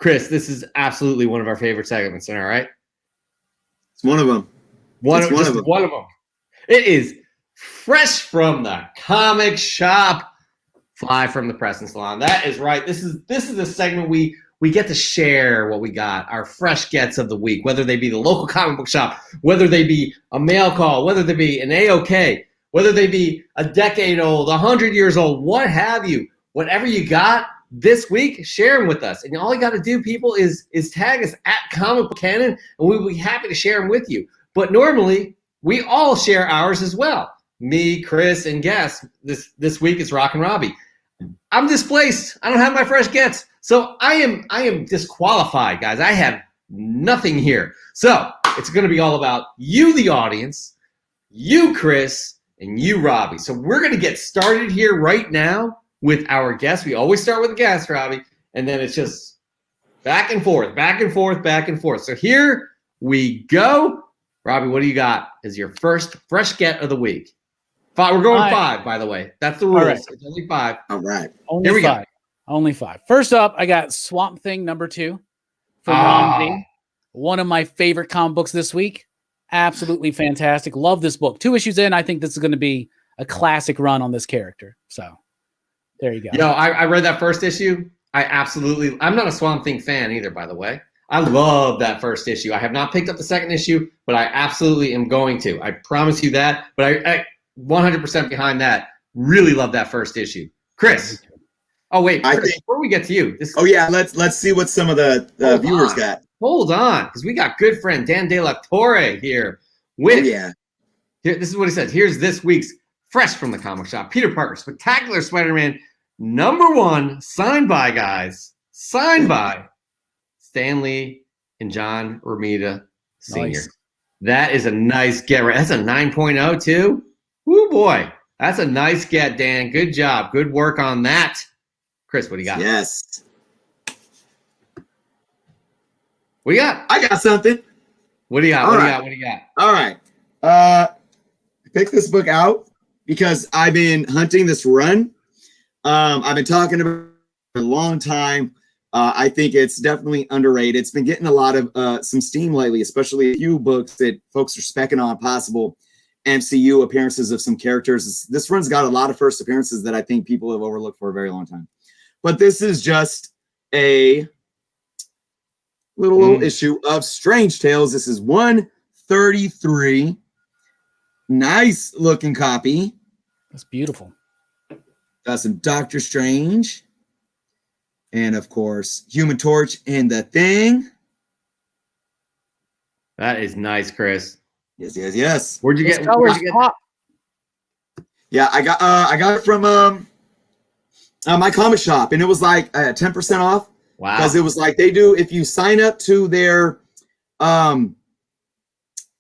Chris, this is absolutely one of our favorite segments. All right. It's one of them. One of them. It is fresh from the comic shop. Fly from the press and salon. That is right. This is a segment we get to share what we got, our fresh gets of the week, whether they be the local comic book shop, whether they be a mail call, whether they be an AOK, whether they be a decade old, 100 years old, what have you. Whatever you got this week, share them with us. And all you got to do, people, is tag us at Comic Book Canon, and we'll be happy to share them with you. But normally, we all share ours as well. Me, Chris, and guest. This week is Rockin Robbie. I'm displaced. I don't have my fresh gets. So I am disqualified, guys. I have nothing here. So it's going to be all about you, the audience, you, Chris, and you, Robbie. So we're going to get started here right now with our guests. We always start with a guest, Robbie, and then it's just back and forth, back and forth, back and forth. So here we go. Robbie, what do you got as your first fresh get of the week? We're going 5, by the way. That's the rules. Right. It's only 5. All right. Only 5. Only 5. First up, I got Swamp Thing #2 for Ron D. One of my favorite comic books this week. Absolutely fantastic. Love this book. 2 issues in, I think this is going to be a classic run on this character. So there you go. I read that first issue. I'm not a Swamp Thing fan either, by the way. I love that first issue. I have not picked up the second issue, but I absolutely am going to. I promise you that. But I 100% behind that. Really love that first issue. Chris. Oh, wait. Chris, before we get to you. Let's see what some of the viewers got. Hold on, because we got good friend Dan De La Torre here. Here, this is what he said. Here's this week's fresh from the comic shop. Peter Parker, Spectacular Spider-Man #1, signed by, guys. Signed by Stan Lee and John Romita Sr. Nice. That is a nice get. That's a 9.0 too. Woo, boy. That's a nice get, Dan. Good job. Good work on that. Chris, what do you got? Yes. What do you got? I got something. What do you got? What do you got? All right. I picked this book out because I've been hunting this run. I've been talking about it for a long time. I think it's definitely underrated. It's been getting a lot of some steam lately, especially a few books that folks are specking on possible MCU appearances of some characters. This run's got a lot of first appearances that I think people have overlooked for a very long time. But this is just a little issue of Strange Tales. This is 133. Nice looking copy. That's beautiful. Got some Doctor Strange. And of course, Human Torch and the Thing. That is nice, Chris. Yes. Where'd you get that? Yeah, I got it from my comic shop, and it was like 10% off. Wow. Because it was like they do, if you sign up to their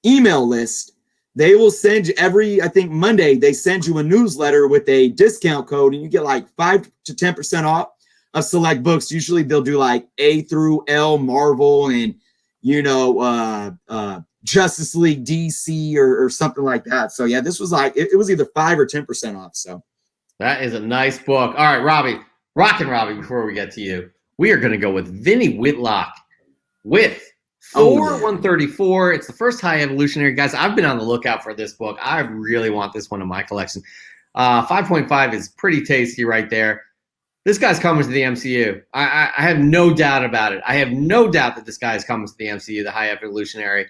email list, they will send you I think Monday, they send you a newsletter with a discount code, and you get like 5 to 10% off of select books. Usually they'll do like A through L Marvel and, Justice League DC or something like that. So yeah, this was like, it was either 5 or 10% off. So that is a nice book. All right, Robbie, Rockin Robbie, before we get to you, we are going to go with Vinny Whitlock with Thor 134. It's the first High Evolutionary. Guys, I've been on the lookout for this book. I really want this one in my collection. 5.5 is pretty tasty right there. This guy's coming to the MCU. I have no doubt about it. I have no doubt that this guy is coming to the MCU, the High Evolutionary.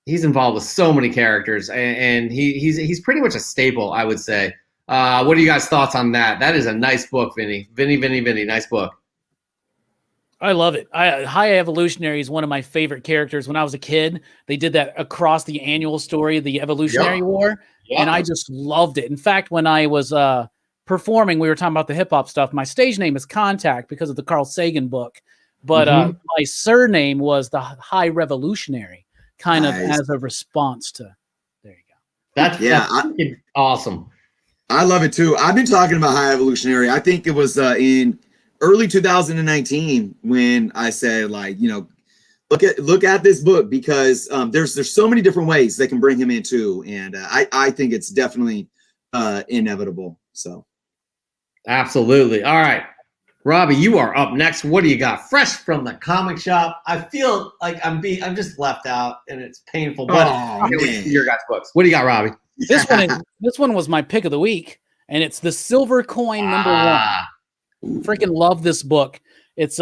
He's involved with so many characters, and he's pretty much a staple, I would say. What are you guys' thoughts on that? That is a nice book, Vinny. Vinny, nice book. I love it. High Evolutionary is one of my favorite characters. When I was a kid, they did that across the annual story, the Evolutionary War, and I just loved it. In fact, when I was performing, we were talking about the hip-hop stuff. My stage name is Contact because of the Carl Sagan book, but my surname was the High Revolutionary, kind of as a response to. There you go. That's awesome. I love it too. I've been talking about High Evolutionary. I think it was in early 2019 when I said, look at this book, because there's so many different ways they can bring him in too, and I think it's definitely inevitable. So, absolutely. All right, Robbie, you are up next. What do you got? Fresh from the comic shop. I feel like I'm just left out, and it's painful. But your guys' books. What do you got, Robbie? This one was my pick of the week, and it's the Silver Coin #1. Freaking love this book. It's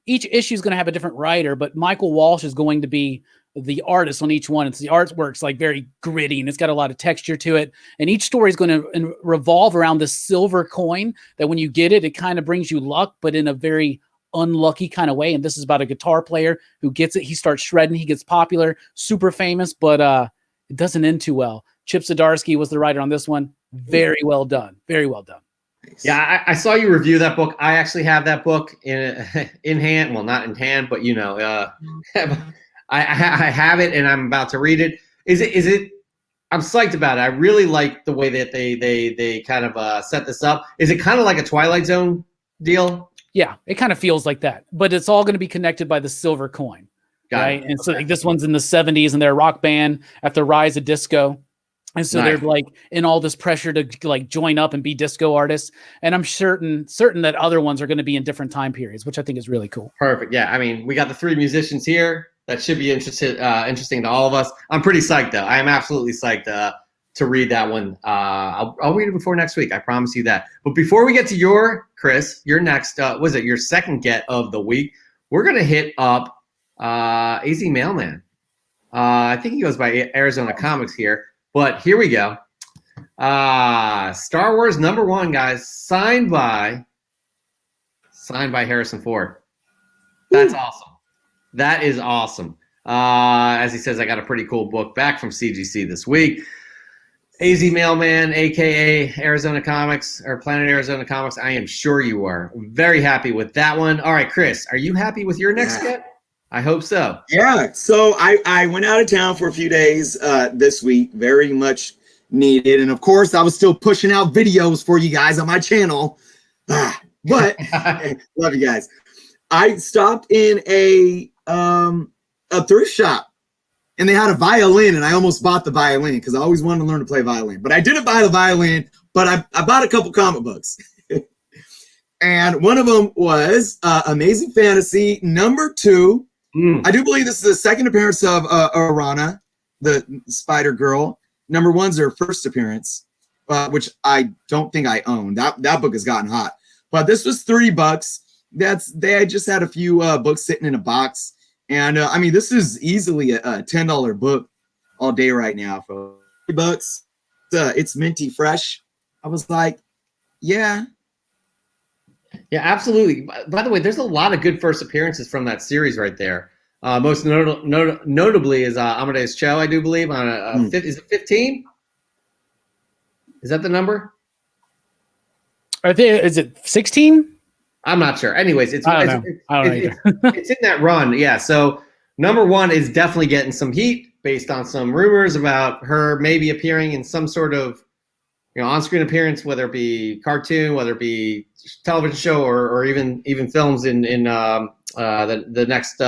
each issue is going to have a different writer, but Michael Walsh is going to be the artist on each one. It's the artwork's like very gritty and it's got a lot of texture to it. And each story is going to revolve around this silver coin that when you get it, it kind of brings you luck, but in a very unlucky kind of way. And this is about a guitar player who gets it. He starts shredding. He gets popular, super famous, but it doesn't end too well. Chip Zdarsky was the writer on this one. Very well done. Very well done. Yeah, I saw you review that book. I actually have that book in hand. Well, not in hand, but I have it, and I'm about to read it. Is it? I'm psyched about it. I really like the way that they kind of set this up. Is it kind of like a Twilight Zone deal? Yeah, it kind of feels like that, but it's all going to be connected by the silver coin, right? And so like, this one's in the 70s, and they're a rock band at the rise of disco. And so they're like in all this pressure to like join up and be disco artists. And I'm certain that other ones are going to be in different time periods, which I think is really cool. Perfect. Yeah. I mean, we got the 3 musicians here. That should be interesting to all of us. I'm pretty psyched though. I am absolutely psyched to read that one. I'll read it before next week. I promise you that. But before we get to your next, was it your second get of the week? We're going to hit up AZ Mailman. I think he goes by Arizona Comics here. But here we go. Star Wars #1, guys, signed by Harrison Ford. That's awesome. That is awesome. As he says, I got a pretty cool book back from CGC this week. AZ Mailman, aka Arizona Comics or Planet Arizona Comics. I am sure you are very happy with that one. All right, Chris, are you happy with your next get? I hope so. Yeah. So I went out of town for a few days this week. Very much needed. And of course, I was still pushing out videos for you guys on my channel. But love you guys. I stopped in a thrift shop and they had a violin, and I almost bought the violin because I always wanted to learn to play violin. But I didn't buy the violin, but I bought a couple comic books. And one of them was Amazing Fantasy #2. I do believe this is the second appearance of Arana, the Spider Girl. #1's her first appearance, which I don't think I own. That book has gotten hot. But this was $3. They just had a few books sitting in a box. And I mean, this is easily a $10 book all day right now for $3. It's minty fresh. I was like, yeah. Yeah, absolutely. By the way, there's a lot of good first appearances from that series right there. Most notably is Amadeus Cho, I do believe, on is it 15? Is that the number? Is it 16? I'm not sure. Anyways, I don't know. It's in that run. Yeah. So #1 is definitely getting some heat based on some rumors about her maybe appearing in some sort of on-screen appearance, whether it be cartoon, whether it be television show, or even films in the next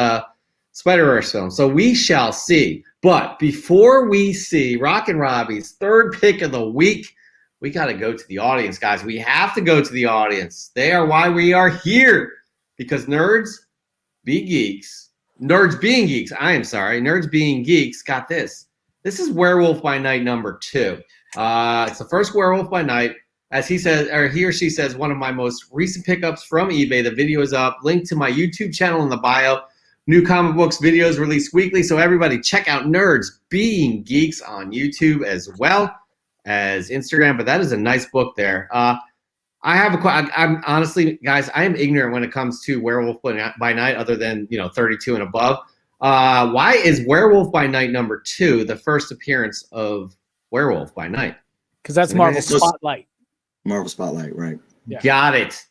Spider-Verse film. So we shall see. But before we see Rockin Robbie's third pick of the week, we got to go to the audience, guys. We have to go to the audience. They are why we are here. Because nerds being geeks, got this. This is Werewolf by Night #2. It's the first Werewolf by Night. As he says, or he or she says, one of my most recent pickups from eBay. The video is up. Link to my YouTube channel in the bio. New comic books videos released weekly. So everybody check out Nerds Being Geeks on YouTube as well as Instagram. But that is a nice book there. I have I'm honestly, guys, I am ignorant when it comes to Werewolf by Night other than, 32 and above. Why is Werewolf by Night #2 the first appearance of Werewolf by Night? Because that's Marvel Spotlight. Marvel Spotlight, right. Yeah. Got it.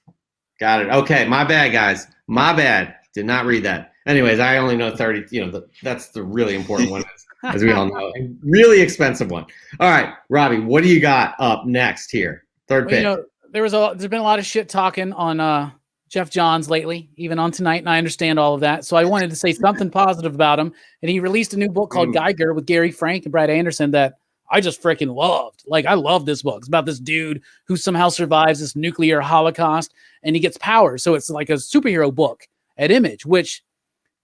Okay, my bad, guys. My bad. Did not read that. Anyways, I only know 30. That's the really important one, as we all know. A really expensive one. All right, Robbie, what do you got up next here? Third pick. There's been a lot of shit talking on Jeff Johns lately, even on tonight, and I understand all of that. So I wanted to say something positive about him. And he released a new book called Geiger with Gary Frank and Brad Anderson that I just freaking loved. Like, I love this book. It's about this dude who somehow survives this nuclear holocaust and he gets powers. So it's like a superhero book at Image, which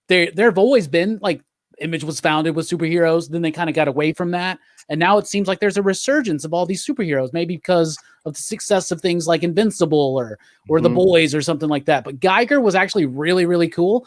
there have always been, like, Image was founded with superheroes. Then they kind of got away from that. And now it seems like there's a resurgence of all these superheroes, maybe because of the success of things like Invincible or The Boys or something like that. But Geiger was actually really, really cool.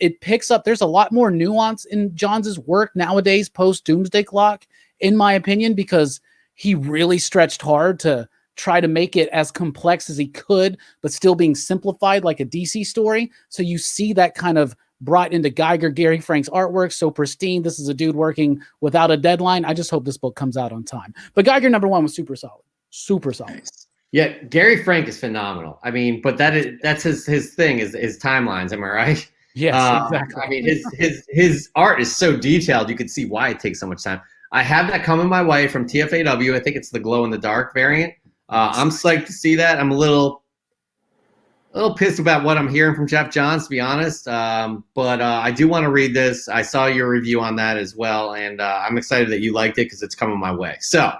It picks up, there's a lot more nuance in Johns' work nowadays post Doomsday Clock, in my opinion, because he really stretched hard to try to make it as complex as he could, but still being simplified like a DC story. So you see that kind of brought into Geiger. Gary Frank's artwork, so pristine. This is a dude working without a deadline. I just hope this book comes out on time. But Geiger #1 was super solid. Super solid. Yeah, Gary Frank is phenomenal. I mean, but that's his thing, is timelines. Am I right? Yes, exactly. I mean, his art is so detailed. You can see why it takes so much time. I have that coming my way from TFAW. I think it's the glow in the dark variant. I'm psyched to see that. I'm a little pissed about what I'm hearing from Jeff Johns, to be honest. But I do want to read this. I saw your review on that as well, and I'm excited that you liked it because it's coming my way. So,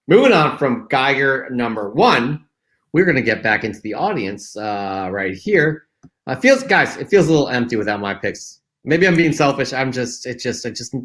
moving on from Geiger #1, we're going to get back into the audience right here. It feels a little empty without my picks. Maybe I'm being selfish. I just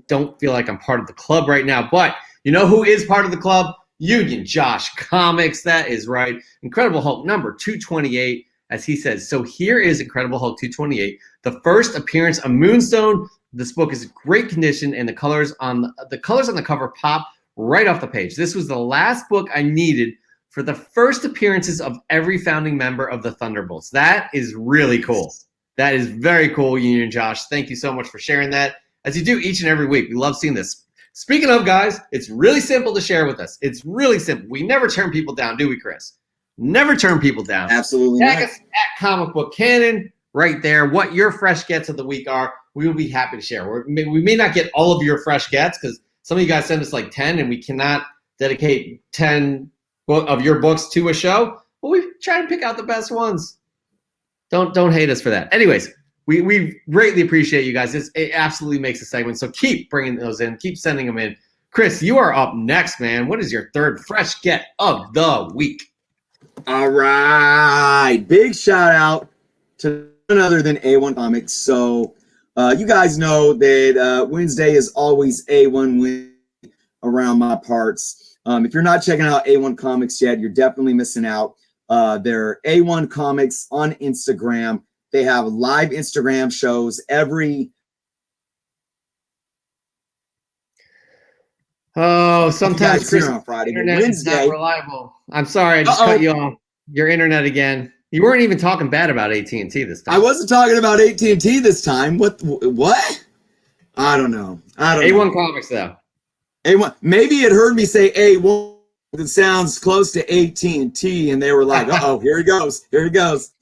don't feel like I'm part of the club right now. But you know who is part of the club? Union Josh Comics. That is right. Incredible Hulk #228, as he says. So here is Incredible Hulk 228, the first appearance of Moonstone. This book is in great condition, and the colors on the cover pop right off the page. This was the last book I needed for the first appearances of every founding member of the Thunderbolts. That is really cool. That is very cool, Union Josh. Thank you so much for sharing that, as you do each and every week. We love seeing this. Speaking of, guys, it's really simple to share with us. It's really simple. We never turn people down, do we, Chris? Never turn people down. Absolutely Tag not. us at Comic Book Canon right there. What your fresh gets of the week are, we will be happy to share. We may not get all of your fresh gets because some of you guys send us like 10, and we cannot dedicate 10 of your books to a show. But we try to pick out the best ones. Don't hate us for that. Anyways, we greatly appreciate you guys. It absolutely makes a segment. So keep bringing those in. Keep sending them in. Chris, you are up next, man. What is your third fresh get of the week? All right. Big shout out to none other than A1 Comics. So you guys know that Wednesday is always A1 Wednesday around my parts. If you're not checking out A1 Comics yet, you're definitely missing out. They're A1 Comics on Instagram. They have live Instagram shows every. Oh, sometimes Chris, on Friday, internet Wednesday. is not reliable. I'm sorry, I just cut you off. Your internet again. You weren't even talking bad about AT&T this time. I wasn't talking about AT&T this time. What? I don't know. A1 Comics though. A1. Maybe it heard me say A1. It sounds close to AT&T, and they were like, "Uh-oh, here he goes. Here he goes."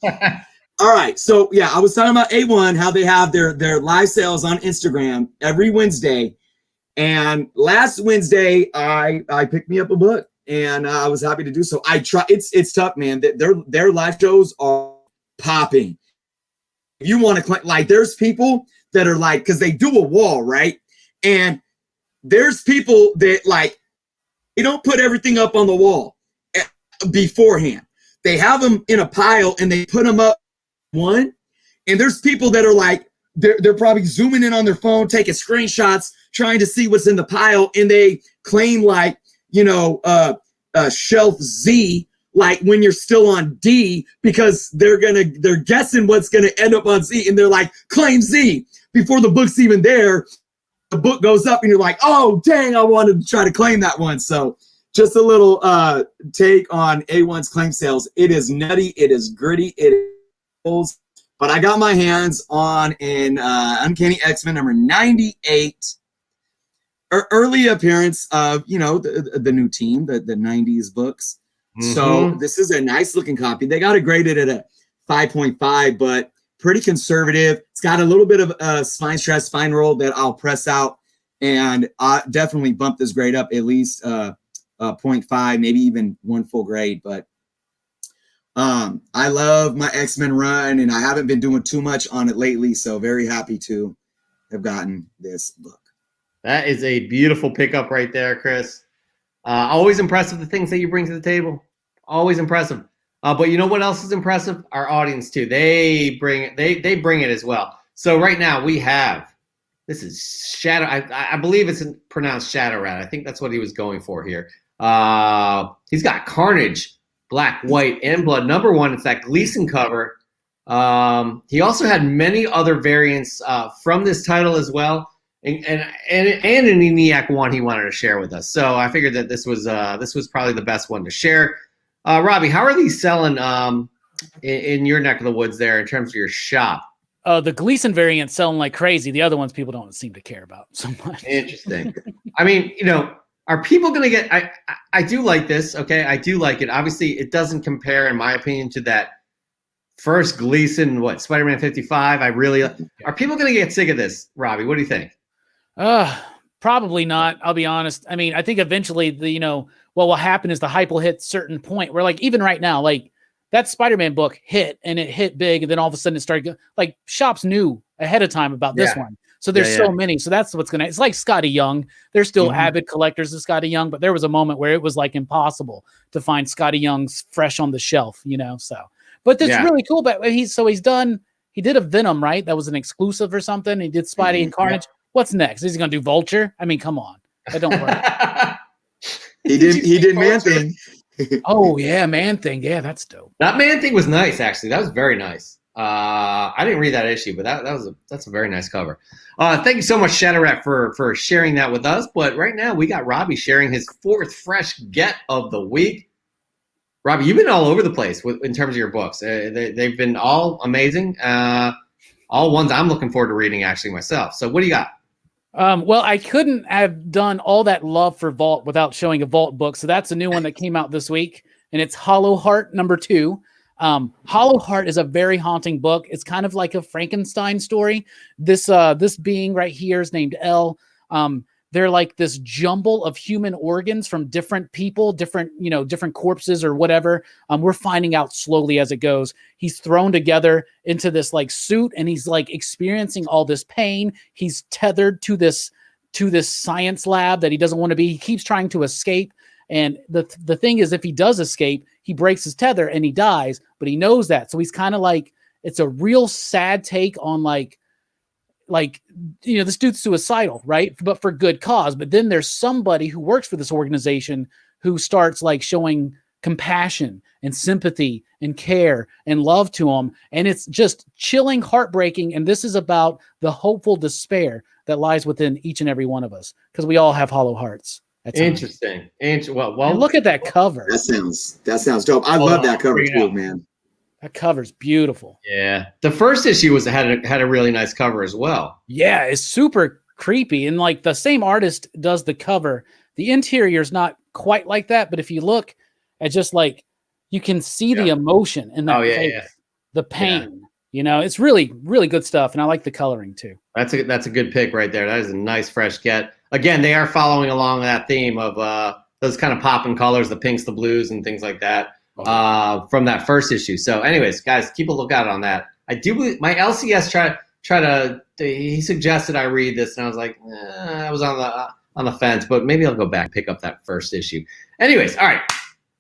All right, so yeah, I was talking about A1, how they have their live sales on Instagram every Wednesday, and last Wednesday I picked me up a book, and I was happy to do so. I try. It's tough, man. Their live shows are popping. If you want to like, there's people that are like, because they do a wall, right, and there's people that like they don't put everything up on the wall beforehand. They have them in a pile and they put them up one. And there's people that are like, they're probably zooming in on their phone, taking screenshots, trying to see what's in the pile. And they claim like, shelf Z, like when you're still on D, because they're guessing what's going to end up on Z. And they're like, claim Z before the book's even there. The book goes up and you're like, oh, dang, I wanted to try to claim that one. So just a little take on A1's claim sales. It is nutty. It is gritty. It is, but I got my hands on an Uncanny X-Men number 98. Early appearance of, the new team, the 90s books. Mm-hmm. So this is a nice looking copy. They got it graded at a 5.5, but pretty conservative. It's got a little bit of spine stress, spine roll that I'll press out, and I definitely bump this grade up at least 0.5, maybe even one full grade. But I love my X-Men run, and I haven't been doing too much on it lately, so very happy to have gotten this book. That is a beautiful pickup right there, Chris. Always impressive, the things that you bring to the table. Always impressive. But you know what else is impressive? Our audience too. They bring it as well. So right now we have, this is Shadow. I believe it's pronounced Shadow Rat. I think that's what he was going for here. He's got Carnage, Black, White, and Blood. Number 1, it's that Gleason cover. He also had many other variants from this title as well. And an ENIAC one he wanted to share with us. So I figured that this was probably the best one to share. Robbie, how are these selling in your neck of the woods there in terms of your shop? The Gleason variant selling like crazy. The other ones people don't seem to care about so much. Interesting. I mean, are people going to get? I do like this. Okay, I do like it. Obviously, it doesn't compare, in my opinion, to that first Gleason. Spider-Man 55. Are people going to get sick of this, Robbie? What do you think? Probably not. I'll be honest. I mean, I think eventually what will happen is the hype will hit a certain point where, like, even right now, like that Spider-Man book hit and it hit big, and then all of a sudden it started like shops knew ahead of time about this one. So there's so many. So that's what's it's like Scotty Young. There's still avid collectors of Scotty Young, but there was a moment where it was like impossible to find Scotty Young's fresh on the shelf, so. But that's really cool. But he did a Venom, right? That was an exclusive or something. He did Spidey and Carnage. Yeah. What's next? Is he going to do Vulture? I mean, come on. That don't work. He did Man-Thing. Oh, yeah, Man-Thing. Yeah, that's dope. That Man-Thing was nice, actually. That was very nice. I didn't read that issue, but that's a very nice cover. Thank you so much, Shadow Rat, for sharing that with us. But right now, we got Robbie sharing his 4th fresh get of the week. Robbie, you've been all over the place in terms of your books. They've been all amazing. All ones I'm looking forward to reading, actually, myself. So what do you got? Well, I couldn't have done all that love for Vault without showing a Vault book. So that's a new one that came out this week, and it's Hollow Heart number 2. Hollow Heart is a very haunting book. It's kind of like a Frankenstein story. This being right here is named Elle. They're like this jumble of human organs from different people, different corpses or whatever. We're finding out slowly as it goes. He's thrown together into this like suit, and he's like experiencing all this pain. He's tethered to this science lab that he doesn't want to be. He keeps trying to escape. And the thing is, if he does escape, he breaks his tether and he dies, but he knows that. So he's kind of like, it's a real sad take on this dude's suicidal, right? But for good cause. But then there's somebody who works for this organization who starts like showing compassion and sympathy and care and love to him. And it's just chilling, heartbreaking. And this is about the hopeful despair that lies within each and every one of us, because we all have hollow hearts. Interesting. Well, and look at that cover. That sounds dope. I love that cover too, man. That cover's beautiful. Yeah. The first issue had a really nice cover as well. Yeah, it's super creepy. And like the same artist does the cover. The interior is not quite like that, but if you look at just like, you can see the emotion in that face, the pain. It's really, really good stuff. And I like the coloring too. That's a good pick right there. That is a nice fresh get. Again, they are following along that theme of those kind of popping colors, the pinks, the blues, and things like that from that first issue. So anyways, guys, keep a lookout on that. I do believe my LCS he suggested I read this, and I was like, I was on the fence, but maybe I'll go back and pick up that first issue. Anyways, all right.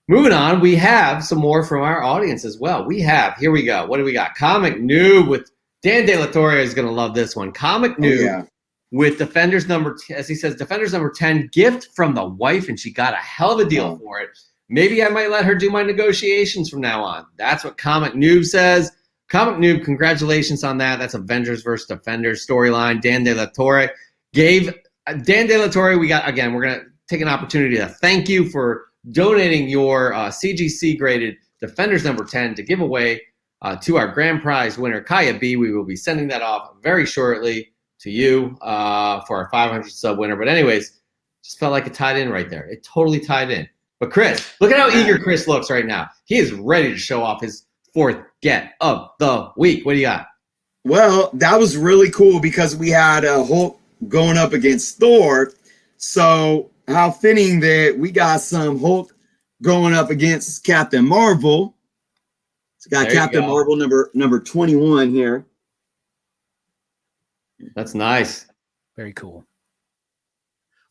Moving on, we have some more from our audience as well. Here we go. What do we got? Comic Noob with Dan De La Torre is going to love this one. Comic Noob with Defenders number 10, gift from the wife, and she got a hell of a deal for it. Maybe I might let her do my negotiations from now on. That's what Comic Noob says. Comic Noob, congratulations on that. That's Avengers versus Defenders storyline. Dan De La Torre we're going to take an opportunity to thank you for donating your CGC graded Defenders number 10 to give away to our grand prize winner, Kaya B. We will be sending that off very shortly to you for our 500 sub winner. But anyways, just felt like it tied in right there. It totally tied in. But Chris, look at how eager Chris looks right now. He is ready to show off his 4th get of the week. What do you got? Well, that was really cool because we had Hulk going up against Thor. So how fitting that we got some Hulk going up against Captain Marvel. So got Captain Marvel number 21 here. That's nice. Very cool.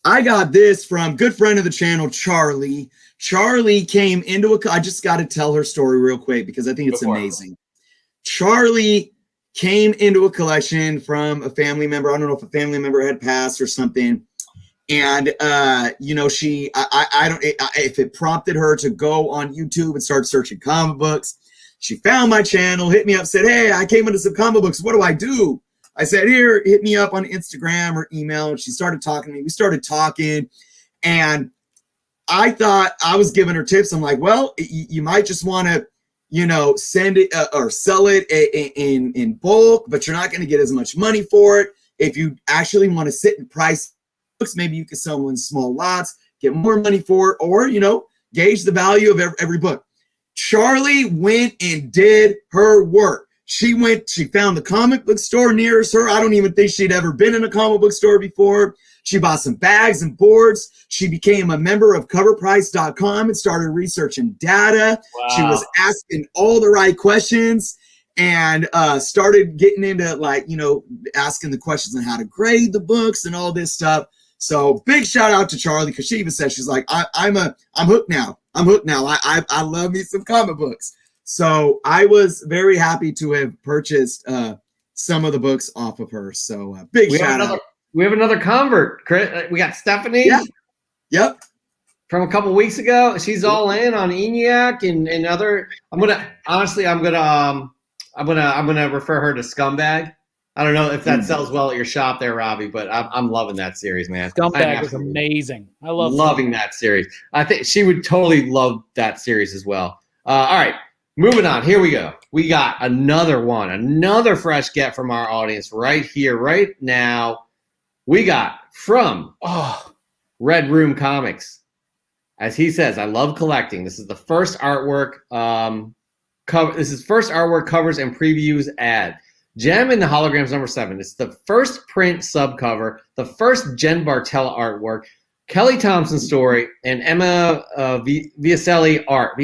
I got this from good friend of the channel, Charlie. Charlie came into I just got to tell her story real quick because I think it's amazing. Charlie came into a collection from a family member. I don't know if a family member had passed or something. And, you know, if it prompted her to go on YouTube and start searching comic books, she found my channel, hit me up, said, hey, I came into some comic books. What do I do? I said, here, hit me up on Instagram or email. And she started talking to me. We started talking. And I thought I was giving her tips. I'm like, well, you might just want to, you know, send it or sell it in bulk, but you're not going to get as much money for it. If you actually want to sit and price books, maybe you can sell them in small lots, get more money for it, or, you know, gauge the value of every book. Charlie went and did her work. She found the comic book store nearest her. I don't even think she'd ever been in a comic book store before. She bought some bags and boards. She became a member of coverprice.com and started researching data. Wow. She was asking all the right questions and started getting into, like, you know, asking the questions on how to grade the books and all this stuff. So big shout out to Charlie, because she even said, she's like, I'm hooked now. I'm hooked now. I love me some comic books. So I was very happy to have purchased some of the books off of her. So big shout out. We have another convert, Chris. We got Stephanie. Yeah. Yep. From a couple weeks ago. She's all in on ENIAC and other. I'm gonna refer her to Scumbag. I don't know if that sells well at your shop there, Robbie, but I'm loving that series, man. Scumbag is amazing. I loving that series. I think she would totally love that series as well. All right, moving on. Here we go. We got another fresh get from our audience right here, right now. We got from Red Room Comics. As he says, I love collecting. This is the first artwork This is first artwork, covers, and previews ad. Gem in the Holograms #7. It's the first print subcover, the first Jen Bartella artwork, Kelly Thompson story, and Emma Viacelli art.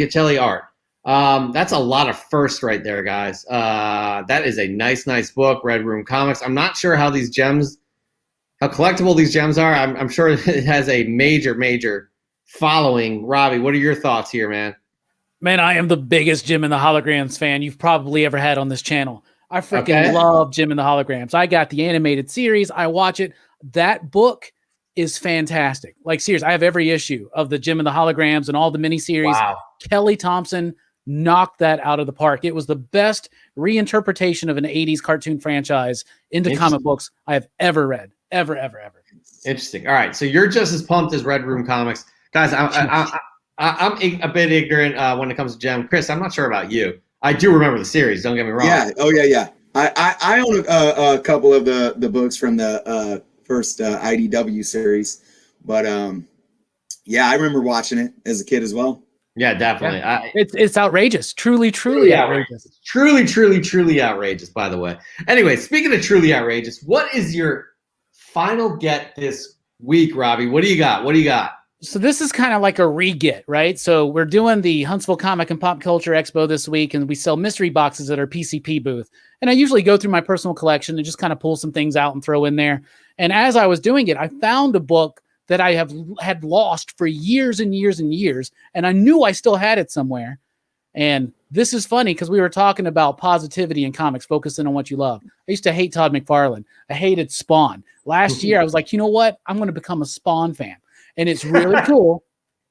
That's a lot of firsts right there, guys. That is a nice book, Red Room Comics. I'm not sure how collectible these gems are. I'm sure it has a major following. Robbie, what are your thoughts here, man? Man, I am the biggest Jim in the Holograms fan you've probably ever had on this channel. I freaking love Jim in the Holograms. I got the animated series. I watch it. That book is fantastic. Like, seriously, I have every issue of the Jim in the Holograms and all the miniseries. Wow. Kelly Thompson knocked that out of the park. It was the best reinterpretation of an 80s cartoon franchise into comic books I have ever read. Ever. Interesting. All right. So you're just as pumped as Red Room Comics. Guys, I'm a bit ignorant when it comes to Gem. Chris, I'm not sure about you. I do remember the series. Don't get me wrong. Yeah. Oh, yeah. I own a couple of the books from the first IDW series. But, yeah, I remember watching it as a kid as well. Yeah, definitely. Yeah. It's outrageous. Truly outrageous. Truly outrageous, by the way. Anyway, speaking of truly outrageous, what is your final get this week, Robbie? What do you got? So this is kind of like a re-get, right? So we're doing the Huntsville Comic and Pop Culture Expo this week, and we sell mystery boxes at our PCP booth. And I usually go through my personal collection and just kind of pull some things out and throw in there. And as I was doing it, I found a book that I had lost for years and years and years, and I knew I still had it somewhere. And this is funny because we were talking about positivity in comics, focusing on what you love. I used to hate Todd McFarlane. I hated Spawn. Last year, I was like, you know what? I'm going to become a Spawn fan. And it's really cool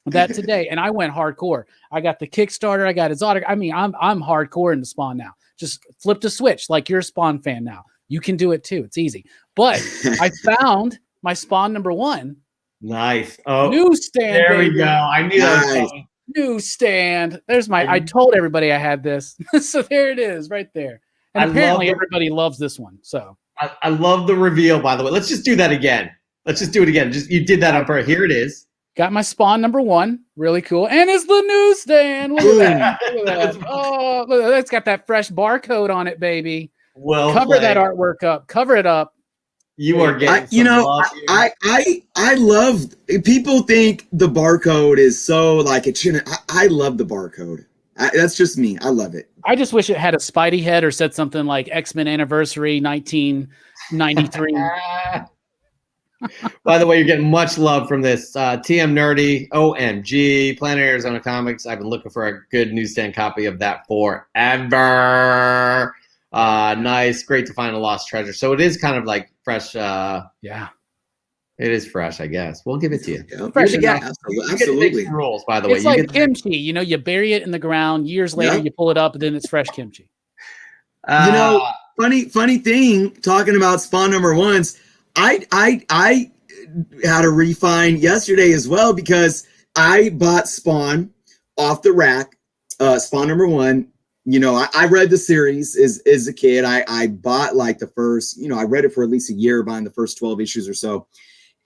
that today, and I went hardcore. I got the Kickstarter. I got his autograph. I mean, I'm hardcore into Spawn now. Just flip the switch like you're a Spawn fan now. You can do it too. It's easy. But I found my Spawn #1. Nice. Oh, newsstand. There we go. I knew that. Newsstand. There's my. I told everybody I had this, so there it is, right there. And apparently everybody loves this one. So I love the reveal. By the way, let's just do that again. Let's just do it again. You did that on purpose. Here it is. Got my Spawn #1. Really cool. And it's the newsstand. Look at that. Oh, look, that's got that fresh barcode on it, baby. Well, cover that artwork up. Cover it up. You are getting I love, people think the barcode is so like it shouldn't. I love the barcode. That's just me. I love it. I just wish it had a Spidey head or said something like X-Men Anniversary 1993. By the way, you're getting much love from this. TM Nerdy, OMG, Planet Arizona Comics. I've been looking for a good newsstand copy of that forever. Nice. Great to find a lost treasure. So it is kind of like fresh. Yeah. It is fresh, I guess. We'll give it to you. Yeah. Fresh Yeah, enough. absolutely. Rules, by the way. It's like kimchi. You know, you bury it in the ground. Years later, you pull it up, and then it's fresh kimchi. You know, funny thing. Talking about Spawn #1s, I had a refine yesterday as well because I bought Spawn off the rack. Spawn #1. You know, I read the series as a kid. I bought like the first. You know, I read it for at least a year, buying the first 12 issues or so.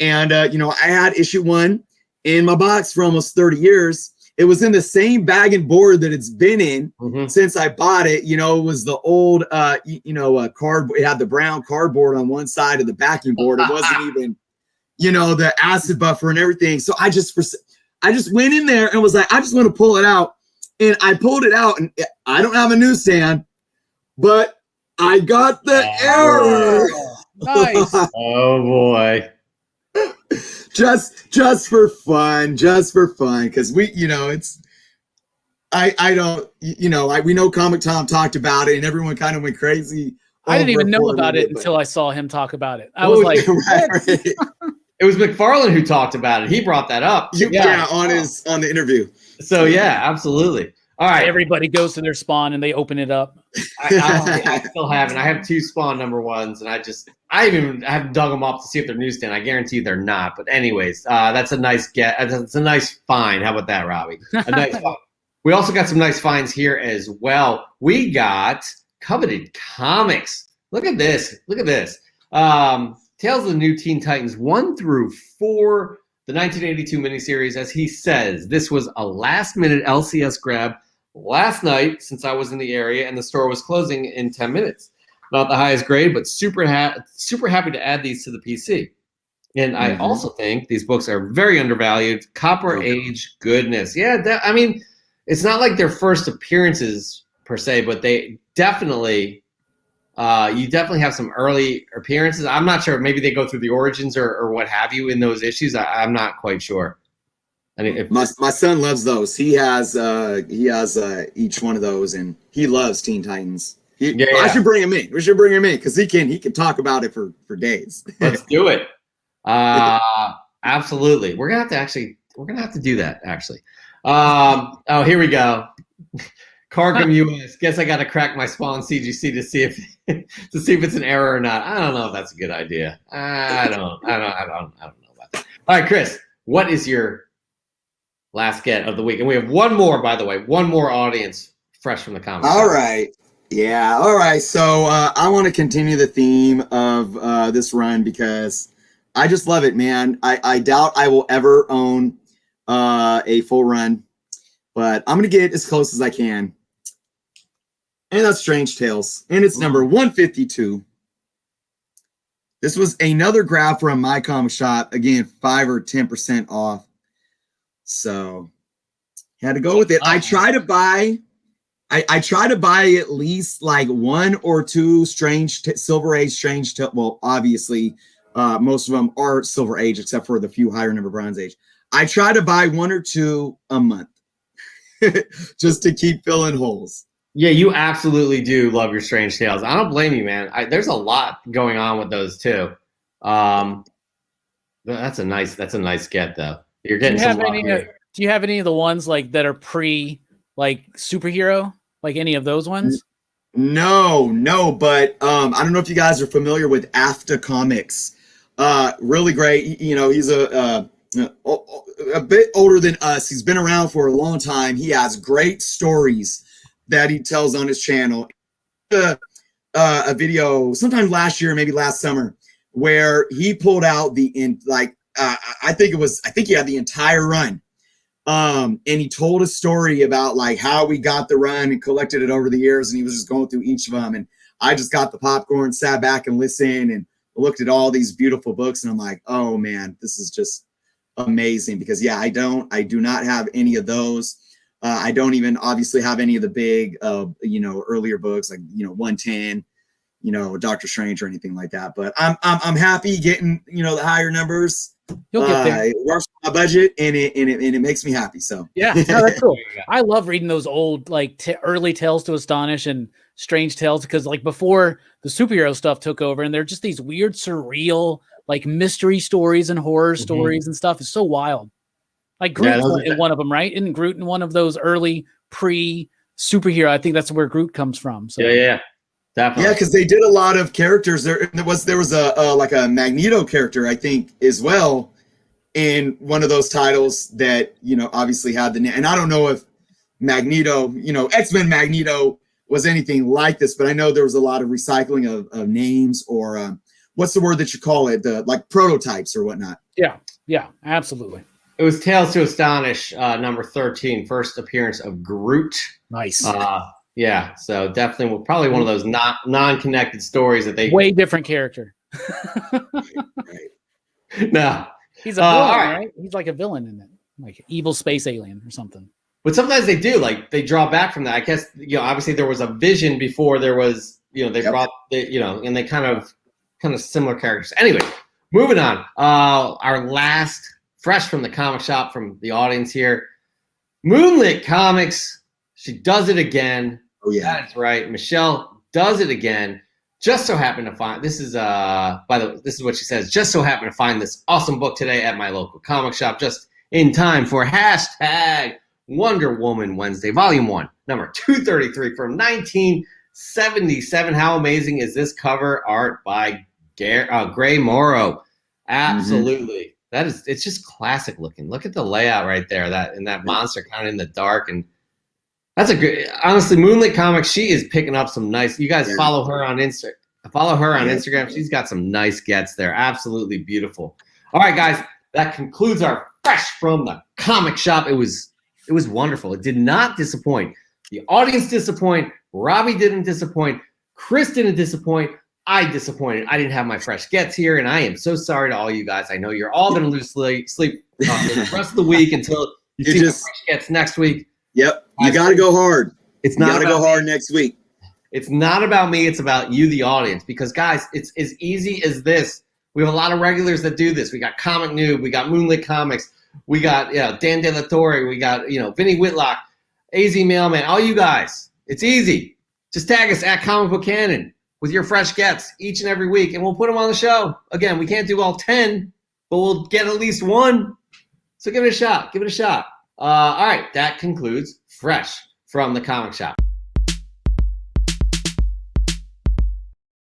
And, you know, I had issue 1 in my box for almost 30 years. It was in the same bag and board that it's been in since I bought it. You know, it was the old, cardboard. It had the brown cardboard on one side of the backing board. It wasn't even, you know, the acid buffer and everything. So I just went in there and was like, I just want to pull it out. And I pulled it out, and I don't have a newsstand, but I got the error. Nice. Oh, boy. just for fun, because we, you know, it's I don't, you know, we know Comic Tom talked about it and everyone kind of went crazy. I didn't even know about it until I saw him talk about it. I was like, right. It was McFarlane who talked about it. He brought that up. Yeah, on the interview. So yeah, absolutely. All right. Everybody goes to their Spawn and they open it up. I still haven't. I have 2 Spawn #1s, and I haven't dug them up to see if they're newsstand. I guarantee they're not. But anyways, that's a nice get. That's a nice find. How about that, Robbie? A nice find. We also got some nice finds here as well. We got coveted comics. Look at this. Tales of the New Teen Titans 1 through 4, the 1982 miniseries. As he says, this was a last-minute LCS grab last night since I was in the area, and the store was closing in 10 minutes. Not the highest grade, but super happy to add these to the PC. And I also think these books are very undervalued. Copper Age goodness. Yeah, I mean, it's not like their first appearances per se, but they definitely, you definitely have some early appearances. I'm not sure. Maybe they go through the origins or what have you in those issues. I'm not quite sure. I mean, my son loves those. He has each one of those, and he loves Teen Titans. I should bring him in. We should bring him in because he can talk about it for days. Let's do it. Absolutely. We're gonna have to do that actually. Oh, here we go. Cargum US. Guess I got to crack my Spawn CGC to see if it's an error or not. I don't know if that's a good idea. I don't know about that. All right, Chris. What is your last get of the week? And we have one more, by the way, one more audience fresh from the comics. All right. Yeah. All right. So I want to continue the theme of this run because I just love it, man. I doubt I will ever own a full run, but I'm going to get as close as I can. And that's Strange Tales. And it's number 152. This was another grab from my comic shop. Again, 5 or 10% off. So had to go with it. I try to buy at least like 1 or 2 Silver Age Strange Tales. Well, obviously, most of them are Silver Age, except for the few higher number Bronze Age. I try to buy 1 or 2 a month just to keep filling holes. Yeah, you absolutely do love your Strange Tales. I don't blame you, man. There's a lot going on with those too. That's a nice get though. You're getting some love here. Do you have any of the ones like that are like superhero, like any of those ones? No, but I don't know if you guys are familiar with AFTA Comics. Really great. You know, he's a bit older than us. He's been around for a long time. He has great stories that he tells on his channel. A video sometime last year, maybe last summer, where he pulled out I think he had the entire run. And he told a story about like how we got the run and collected it over the years, and he was just going through each of them. And I just got the popcorn, sat back and listened and looked at all these beautiful books, and I'm like, oh man, this is just amazing. Because I do not have any of those. I don't even obviously have any of the big earlier books like 110, Doctor Strange or anything like that. But I'm happy getting, the higher numbers. You'll get there. It works for my budget, and it makes me happy. So yeah, no, that's cool. I love reading those old early Tales to Astonish and Strange Tales, because before the superhero stuff took over, and they're just these weird, surreal mystery stories and horror stories and stuff. It's so wild. Groot's in one of them, right? Isn't Groot in one of those early pre-superhero? I think that's where Groot comes from. So yeah. Definitely. Yeah, because they did a lot of characters. There was a Magneto character, I think, as well, in one of those titles that obviously had the name. And I don't know if Magneto, X-Men Magneto was anything like this, but I know there was a lot of recycling of names, or what's the word that you call it? Prototypes or whatnot. Yeah, absolutely. It was Tales to Astonish, number 13, first appearance of Groot. Nice. Yeah, so definitely probably one of those non-connected stories that they way different character. No, he's a villain, right? He's like a villain in it, evil space alien or something. But sometimes they do, they draw back from that. I guess obviously there was a Vision before there was they brought and they kind of similar characters. Anyway, moving on. Our last fresh from the comic shop from the audience here, Moonlit Comics. She does it again. Oh yeah, that's right. Michelle does it again. Just so happened to find this is by the way, this is what she says. Just so happened to find this awesome book today at my local comic shop, just in time for hashtag Wonder Woman Wednesday, Volume 1, number 233 from 1977. How amazing is this cover art by Gray Morrow? Absolutely. It's just classic looking. Look at the layout right there. That monster kind of in the dark, and that's a good. Honestly, Moonlit Comics. She is picking up some nice. You guys follow her on Instagram. Instagram. She's got some nice gets there. Absolutely beautiful. All right, guys. That concludes our fresh from the comic shop. It was wonderful. It did not disappoint. The audience disappoint. Robbie didn't disappoint. Chris didn't disappoint. I disappointed. I didn't have my fresh gets here, and I am so sorry to all you guys. I know you're all going to lose sleep the rest of the week until you see the fresh gets next week. Yep, you got to go hard. It's not to go hard next week. It's not about me. It's about you, the audience. Because guys, it's as easy as this. We have a lot of regulars that do this. We got Comic Noob. We got Moonlit Comics. We got Dan De La Torre. We got Vinny Whitlock, AZ Mailman. All you guys. It's easy. Just tag us at Comic Book Cannon with your fresh gets each and every week, and we'll put them on the show. Again, we can't do all 10, but we'll get at least one. So give it a shot. All right, that concludes Fresh from the Comic Shop.